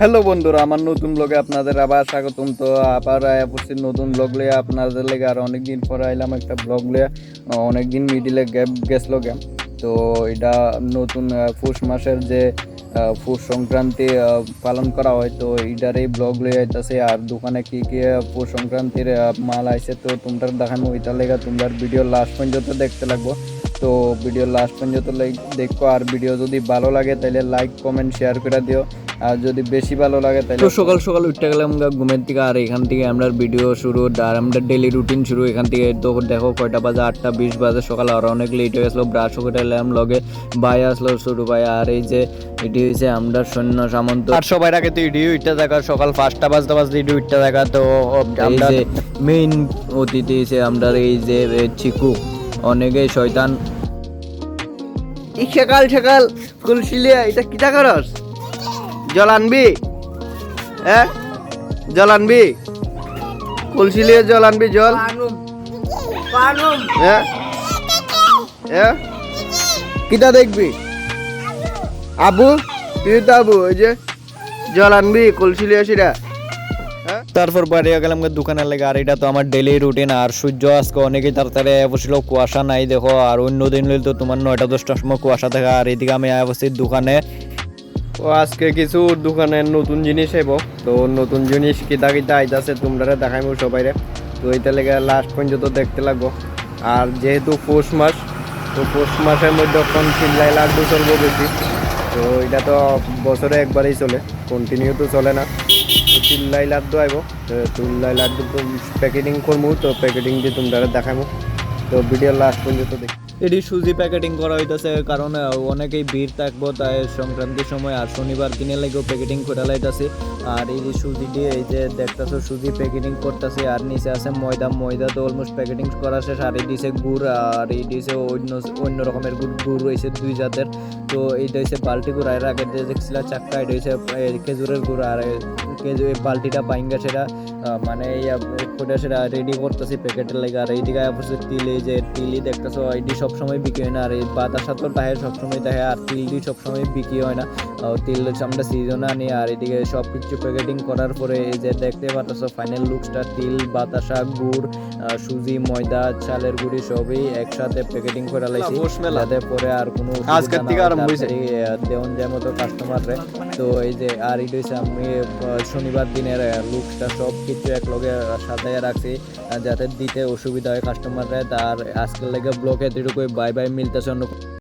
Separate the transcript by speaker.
Speaker 1: Hello বন্ধুরা, আমার নতুন ব্লগে আপনাদের আবার স্বাগতম। তো আবার পড়ছি নতুন ব্লগ লিয়ে আপনাদের লেগে। আর অনেকদিন পরে আইলাম একটা ব্লগ লিয়ে। অনেকদিন মিডিলে গ্যাপ গেছিল গেম। তো এটা নতুন পৌষ মাসের যে পৌষ সংক্রান্তি পালন করা হয়, তো এটারই ব্লগ লিয়ে আইতেছে। আর দোকানে কি কি পৌষ সংক্রান্তির মাল আইছে তো তোমরা দেখানো ওইটার লেগে তোমরা ভিডিও লাস্ট পর্যন্ত দেখতে লাগবো। তো ভিডিও লাস্ট পর্যন্ত দেখো। আর ভিডিও যদি ভালো লাগে তাহলে লাইক কমেন্ট শেয়ার করে দিও। আর যদি বেশি ভালো লাগে তাহলে সকাল সকাল উঠতে গেলাম ঘুমের থেকে। আর এখান থেকে আমরা ভিডিও শুরু, আর আমরা ডেলি রুটিন শুরু এখান থেকে। তো দেখো কয়টা বাজে, 8:20 বাজে সকাল। আর অনেক লেট হয়ে গেছিলো, ব্রাশ করে এলাম, লগে ভাই আসলো ছোটো ভাই। আর এই যে এটি হয়েছে আমরা সৈন্য সামন্ত। আর সবাই আগে তো ইডিও উঠতে থাকা, সকাল 5টা বাজতে ইডিও উঠতে থাকা। তো আমরা মেইন অতিথি হয়েছে আমরা এই যে চিকু, অনেকে শয়তান। সকাল সকাল কুলশিলিয়া এটা কিটা করস? জল আনবি? হ্যাঁ জল আনবি? কুলশিলিয়া জল আনবি? জল হ্যাঁ হ্যাঁ কিটা দেখবি? আবু তুই তো আবু, ওই যে জল আনবি কুলশিলিয়া সেটা। তারপর বাইরে গেলাম দোকানের লেগে। আর এটা তো আমার ডেলি রুটিন। আর সূর্য আজকে অনেকেই তাড়াতাড়ি বসছিল, কুয়াশা নাই দেখো। আর অন্য দিন হইলে তো তোমার 9টা-10টার সময় কুয়াশা দেখা। আর এদিকে আমি অবস্থিত দোকানে। তো আজকে কিছু দোকানের নতুন জিনিস আইব। তো নতুন জিনিস কিতা কিতা আইতাছে তোমরা দেখাইব সবাইরে। তো এইটা লেগে লাস্ট পর্যন্ত দেখতে লাগবো। আর যেহেতু পৌষ মাস, তো পৌষ মাসের মধ্যে এখন চিল্লাই লাড্ডু চলবো বেশি। তো এটা তো বছরে একবারই চলে, কন্টিনিউ তো চলে না। তো চিল্লাই লাড্ডু আইব। তো চিল্লাই লাড্ডু তো প্যাকেটিং করবো, তো প্যাকেটিং দিয়ে তোমরা দেখাবো। তো ভিডিও লাস্ট পর্যন্ত দেখি। এটি সুজি প্যাকেটিং করা হইতেছে, কারণ অনেকেই ভিড় থাকবো তাই সংক্রান্তির সময়। আর শনিবার দিনে লাগেও প্যাকেটিং করে লাইতেছে। আর এই যে সুজি দিয়ে এই যে দেখতেছো সুজি প্যাকেটিং করতেছে। আর নিচে আছে ময়দা তো অলমোস্ট প্যাকেটিং করা শেষ। আর এই দিছে গুড়, আর এই দিছে অন্য রকমের গুড় রয়েছে 2 জাতের। তো এইটা হচ্ছে বালতি গুড়। আর আগে দেখছিল চাক্কা, এটা হচ্ছে খেজুরের গুড়। আর বালতিটা পাইঙ্গা সেটা মানে সেটা রেডি করতেছি প্যাকেটের লাগে। আর এইদিকে তিল, এই যে তিলি দেখতেছো এটি সবসময় বিক্রি হয় না। আর এই বাতাসা তো তাহে সবসময় তাহে, আর তিলটি সবসময় বিক্রি হয় না। তিল আমরা সিজনে আনি। আর এদিকে সব কিছু প্যাকেটিং করার পরে এই যে দেখতে পাচ্ছ ফাইনাল লুকসটা, তিল, বাতাসা, গুড়, সুজি, ময়দা, চালের গুঁড়ি সবই একসাথে প্যাকেটিং করে লাইছি, যাতে পরে আর কোনো আজকের থেকে আরম্ভ হইছে দেওয়ান যায় মতো কাস্টমাররে। তো এই যে আর এটা হচ্ছে আমি শনিবার দিনের লুকসটা সব কিছু এক লগে সাজাইয়া রাখছি, যাতে দিতে অসুবিধা হয় কাস্টমাররা। তার আজকের লেগে ব্লগে এতটুকুই। বাই বাই, মিলতেছে অন্য।